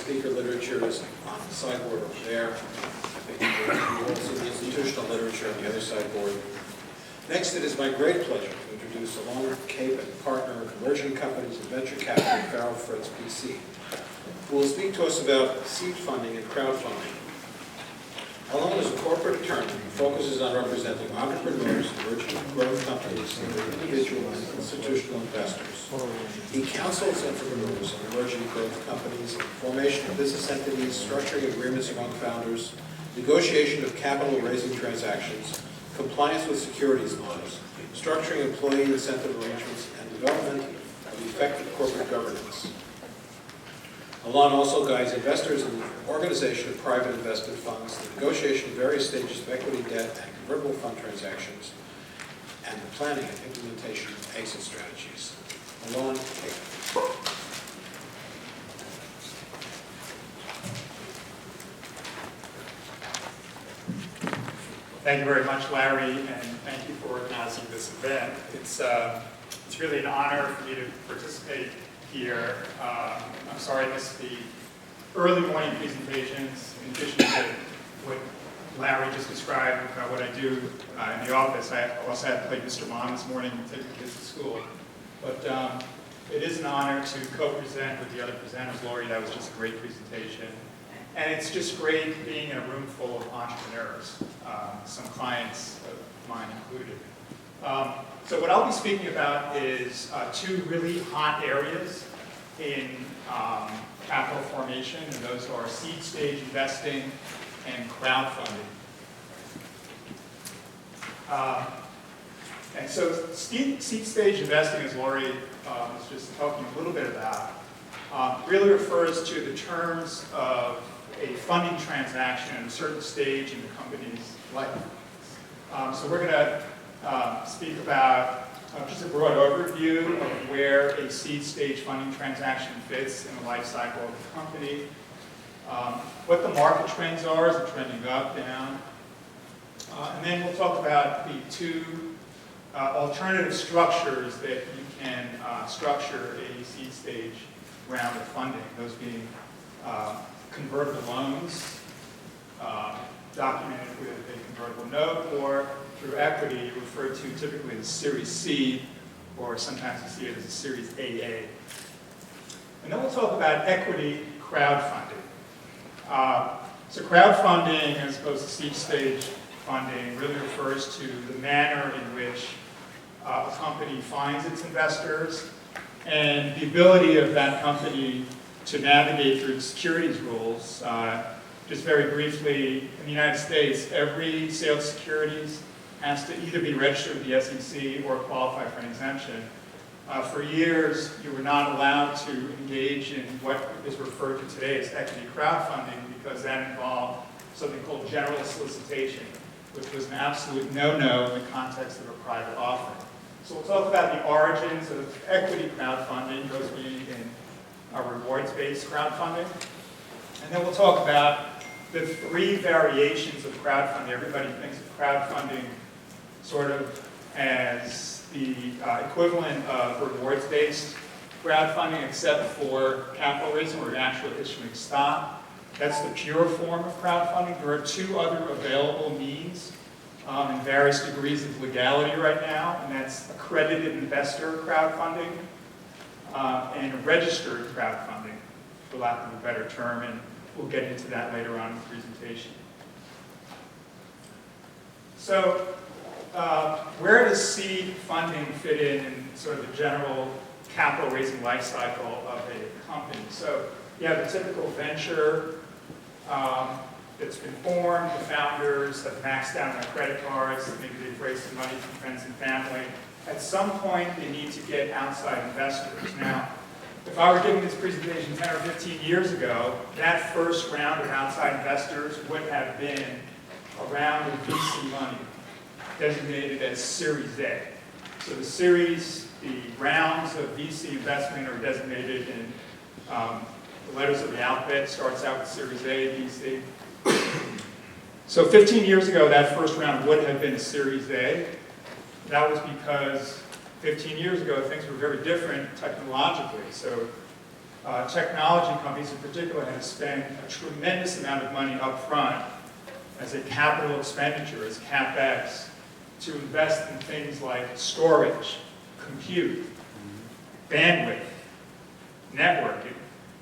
speaker literature is on the sideboard over there. I think you will see the institutional literature on the other sideboard. Next, it is my great pleasure to introduce Alon Cape and partner of Emerging Companies and Venture Capital, Farrell Fritz PC, who will speak to us about seed funding and crowdfunding. Alon is a corporate attorney who focuses on representing entrepreneurs, emerging growth companies, and their individual and institutional investors. He counsels entrepreneurs on emerging growth companies, formation of business entities, structuring agreements among founders, negotiation of capital raising transactions, compliance with securities laws, structuring employee incentive arrangements, and development of effective corporate governance. Alon also guides investors in the organization of private investment funds, the negotiation of various stages of equity, debt, and convertible fund transactions, and the planning and implementation of exit strategies. Alon Cape. Thank you very much, Larry, and thank you for organizing this event. It's really an honor for me to participate here. I'm sorry I missed the early morning presentations. In addition to what Larry just described about what I do in the office, I also had to play Mr. Mom this morning and take the kids to school. But it is an honor to co-present with the other presenters. Lori, that was just a great presentation. And it's just great being in a room full of entrepreneurs, some clients of mine included. So what I'll be speaking about is two really hot areas in capital formation, and those are seed stage investing and crowdfunding. And so seed stage investing, as Lori was just talking a little bit about, really refers to the terms of a funding transaction at a certain stage in the company's life. So we're going to speak about just a broad overview of where a seed stage funding transaction fits in the life cycle of the company, what the market trends are, is it trending up, down, and then we'll talk about the two alternative structures that you can structure a seed stage round of funding, those being convertible loans, documented with a convertible note, or through equity, referred to typically as Series C, or sometimes you see it as a Series AA. And then we'll talk about equity crowdfunding. So crowdfunding, as opposed to seed stage funding, really refers to the manner in which a company finds its investors and the ability of that company to navigate through the securities rules. Just very briefly, in the United States, every sale of securities has to either be registered with the SEC or qualify for an exemption. For years, you were not allowed to engage in what is referred to today as equity crowdfunding, because that involved something called general solicitation, which was an absolute no-no in the context of a private offering. So we'll talk about the origins of equity crowdfunding, those being in rewards-based crowdfunding. And then we'll talk about the three variations of crowdfunding. Everybody thinks of crowdfunding sort of as the equivalent of rewards-based crowdfunding, except for capital raising, where you're actually issuing stock. That's the pure form of crowdfunding. There are two other available means in various degrees of legality right now, and that's accredited investor crowdfunding and registered crowdfunding, for lack of a better term, and we'll get into that later on in the presentation. So where does seed funding fit in sort of the general capital raising life cycle of a company? So you have the typical venture that's been formed. The founders have maxed out on their credit cards. Maybe they've raised some money from friends and family. At some point, they need to get outside investors. Now, if I were giving this presentation 10 or 15 years ago, that first round of outside investors would have been a round of VC money, designated as Series A. So the rounds of VC investment are designated in the letters of the alphabet. Starts out with Series A, VC. So 15 years ago, that first round would have been a Series A. That was because 15 years ago, things were very different technologically. So technology companies in particular have spent a tremendous amount of money up front as a capital expenditure, as CapEx, to invest in things like storage, compute, bandwidth, networking.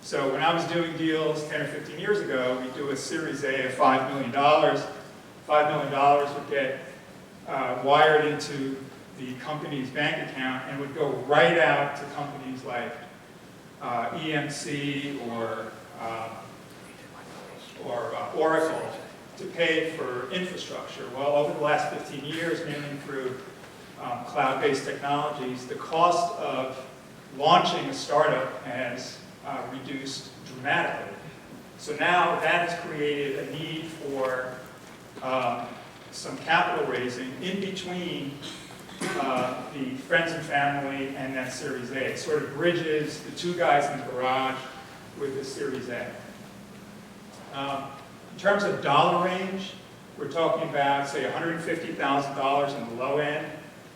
So when I was doing deals 10 or 15 years ago, we'd do a Series A of $5 million. $5 million would get wired into the company's bank account and would go right out to companies like EMC or Oracle to pay for infrastructure. Well, over the last 15 years, mainly through cloud-based technologies, the cost of launching a startup has reduced dramatically. So now that has created a need for some capital raising in between the friends and family and that Series A. It sort of bridges the two guys in the garage with the Series A. In terms of dollar range, we're talking about, say, $150,000 on the low end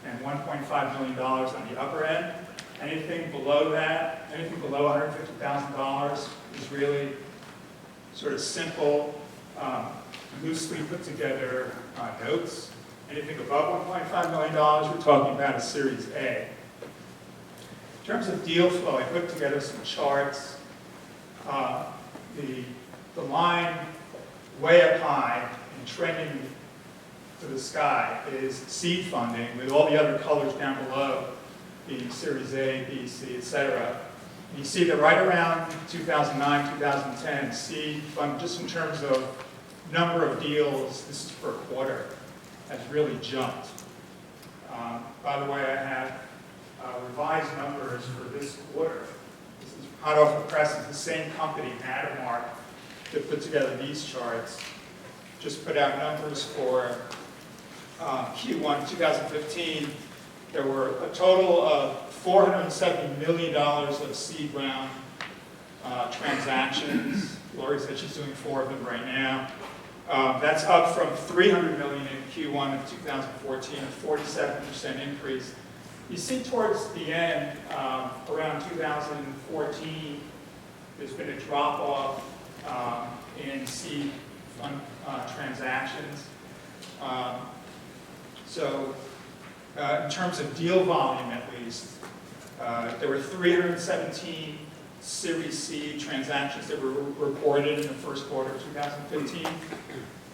and $1.5 million on the upper end. Anything below that, anything below $150,000 is really sort of simple, loosely put together notes. Anything above $1.5 million, we're talking about a Series A. In terms of deal flow, I put together some charts. The line way up high and trending to the sky is seed funding, with all the other colors down below being Series A, B, C, etc. You see that right around 2009, 2010, seed fund, just in terms of number of deals, this is per quarter, has really jumped. By the way, I have revised numbers for this quarter. This is hot off the press. It's the same company, Mattermark, that put together these charts. Just put out numbers for Q1 2015. There were a total of $470 million of seed round transactions. Lori said she's doing 4 of them right now. That's up from $300 million in Q1 of 2014, a 47% increase. You see towards the end, around 2014, there's been a drop-off in seed fund transactions. In terms of deal volume, at least, there were 317 Series C transactions that were reported in the first quarter of 2015.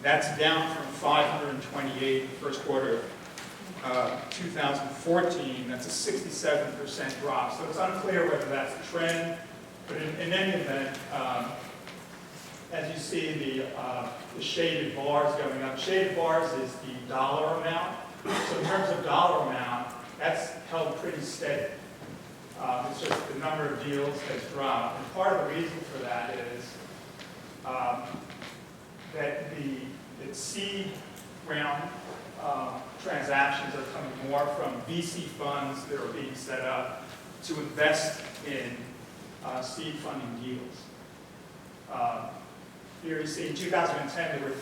That's down from 528 in the first quarter of 2014. That's a 67% drop. So it's unclear whether that's a trend, but in any event, as you see the shaded bars going up, shaded bars is the dollar amount. So in terms of dollar amount, that's held pretty steady. It's just the number of deals has dropped. And part of the reason for that is that the seed round transactions are coming more from VC funds that are being set up to invest in seed funding deals. Here you see in 2010 there were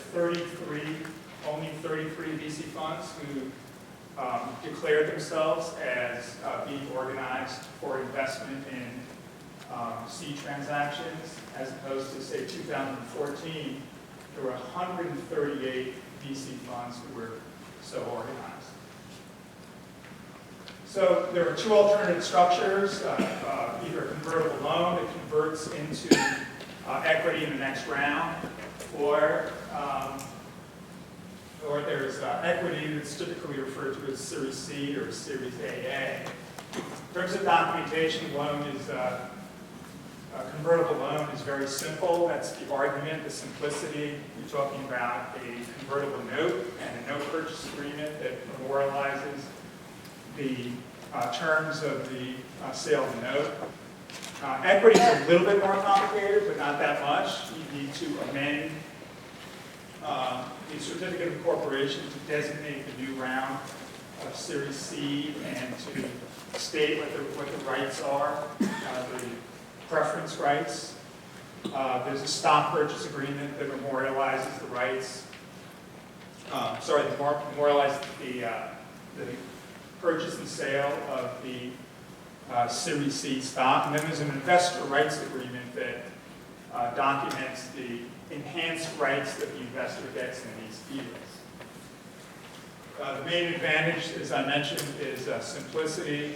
only 33 VC funds who declared themselves as being organized for investment in seed transactions, as opposed to, say, 2014, there were 138 VC funds who were so organized. So there are 2 alternative structures, either a convertible loan that converts into equity in the next round, or there's equity that's typically referred to as Series C or Series AA. In terms of documentation, a convertible loan is very simple. That's the argument, the simplicity. You're talking about a convertible note and a note purchase agreement that memorializes the terms of the sale of the note. Equity is a little bit more complicated, but not that much. You need to amend the certificate of incorporation to designate the new round of Series C and to state what the rights are, the preference rights. There's a stock purchase agreement that memorializes the rights. Memorializes the purchase and sale of the Series C stock. And then there's an investor rights agreement that documents the enhanced rights that the investor gets in these deals. The main advantage, as I mentioned, is simplicity.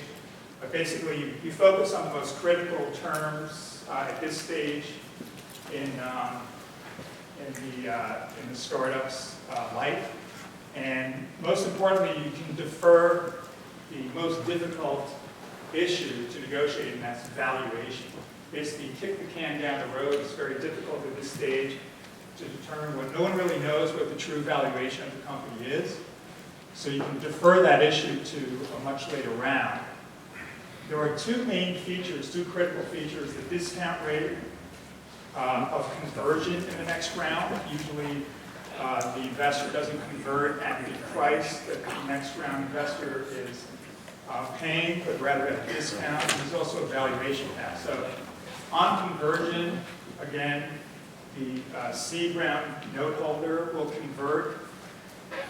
Basically, you focus on the most critical terms at this stage in the startup's life. And most importantly, you can defer the most difficult issue to negotiate, and that's valuation. Basically, you kick the can down the road. It's very difficult at this stage to determine what no one really knows what the true valuation of the company is. So you can defer that issue to a much later round. There are two main features, two critical features: the discount rate of conversion in the next round. Usually the investor doesn't convert at the price that the next round investor is paying, but rather at a discount. There's also a valuation cap. So on conversion, again, the seed round note holder will convert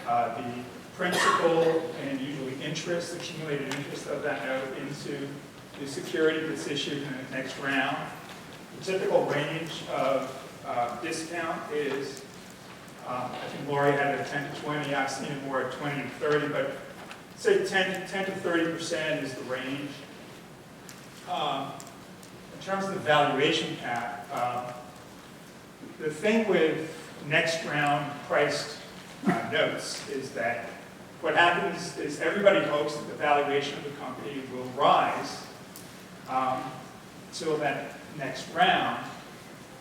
the principal and usually interest, accumulated interest of that note into the security that's issued in the next round. The typical range of discount is, I think Laurie had it at 10 to 20, I've seen it more at 20 to 30, but say 10 to 30% is the range. In terms of the valuation cap, the thing with next round priced notes is that what happens is everybody hopes that the valuation of the company will rise till that next round,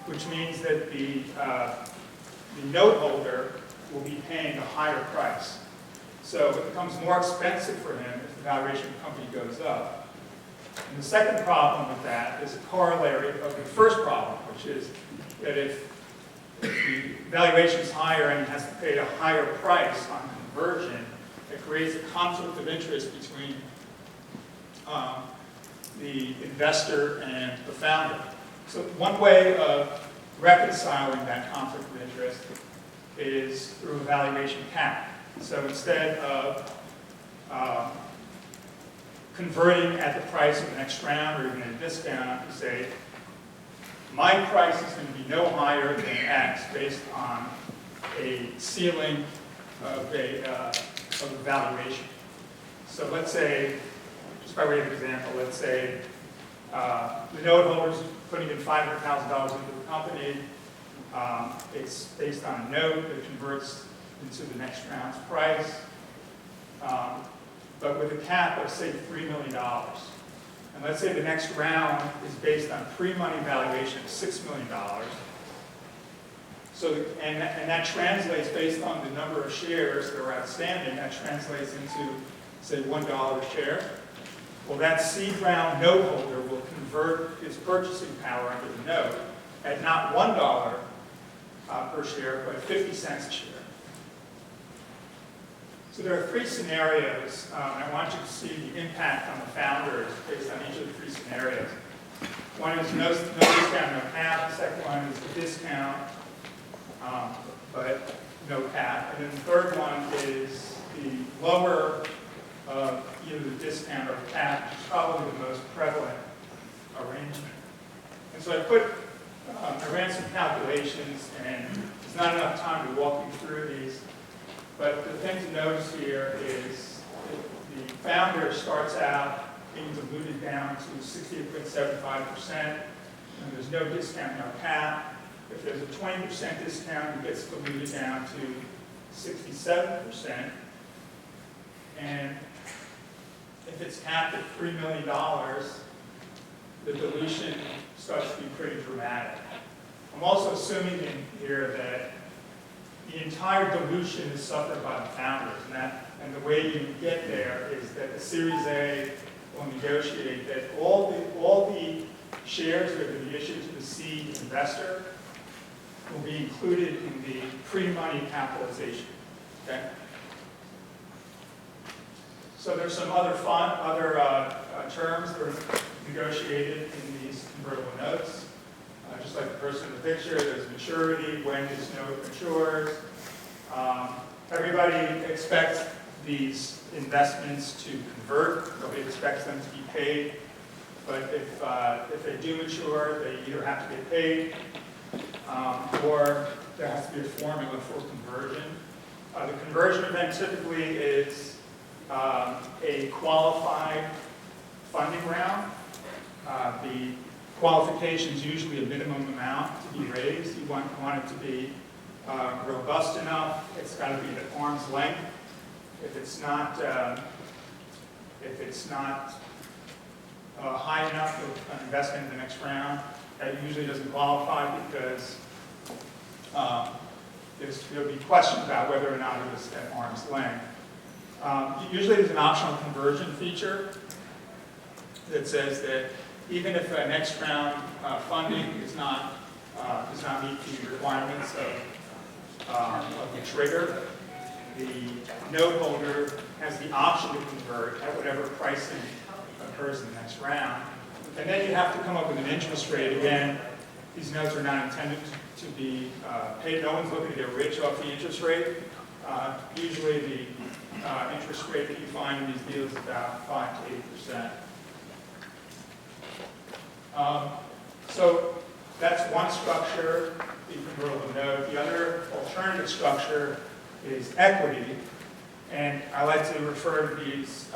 which means that the note holder will be paying a higher price. So it becomes more expensive for him if the valuation of the company goes up. And the second problem with that is a corollary of the first problem, which is that if the valuation is higher and he has to pay a higher price on conversion, it creates a conflict of interest between the investor and the founder. So one way of reconciling that conflict of interest is through a valuation cap. So instead of converting at the price of the next round or even a discount, you say, my price is going to be no higher than X based on a ceiling of a valuation. So let's say, just by way of example, let's say the note holder's putting in $500,000 into the company. It's based on a note that converts into the next round's price, but with a cap of, say, $3 million. And let's say the next round is based on pre-money valuation of $6 million. So, and that translates based on the number of shares that are outstanding, that translates into, say, $1 a share. Well, that seed round note holder will convert his purchasing power under the note at not $1 per share, but 50 cents a share. So there are three scenarios. I want you to see the impact on the founders based on each of the three scenarios. One is no discount, no cap. The second one is the discount, but no cap. And then the third one is the lower of either the discount or the cap, which is probably the most prevalent arrangement. And so I ran some calculations, and there's not enough time to walk you through these. But the thing to notice here is the founder starts out being diluted down to 68.75%, and there's no discount, no cap. If there's a 20% discount, it gets diluted down to 67%. And if it's capped at $3 million, the dilution starts to be pretty dramatic. I'm also assuming in here that the entire dilution is suffered by the founders, and the way you get there is that the Series A will negotiate that all the shares that are going to be issued to the seed investor will be included in the pre-money capitalization. Okay? So there's some other terms that are negotiated in these convertible notes. Just like the person in the picture, there's maturity, when this note matures. Everybody expects these investments to convert. Nobody expects them to be paid but if they do mature, they either have to get paid or there has to be a formula for conversion. The conversion event typically is a qualified funding round. The qualification is usually a minimum amount to be raised. You want it to be robust enough. It's got to be at arm's length. If it's not high enough for an investment in the next round, that usually doesn't qualify because there'll be questions about whether or not it was at arm's length. Usually there's an optional conversion feature that says that even if a next round funding does not meet the requirements of the trigger, the note holder has the option to convert at whatever pricing occurs in the next round. And then you have to come up with an interest rate. Again, these notes are not intended to be paid. No one's looking to get rich off the interest rate. Usually the interest rate that you find in these deals is about 5 to 8%. So that's one structure, the convertible note. The other alternative structure is equity. And I like to refer to these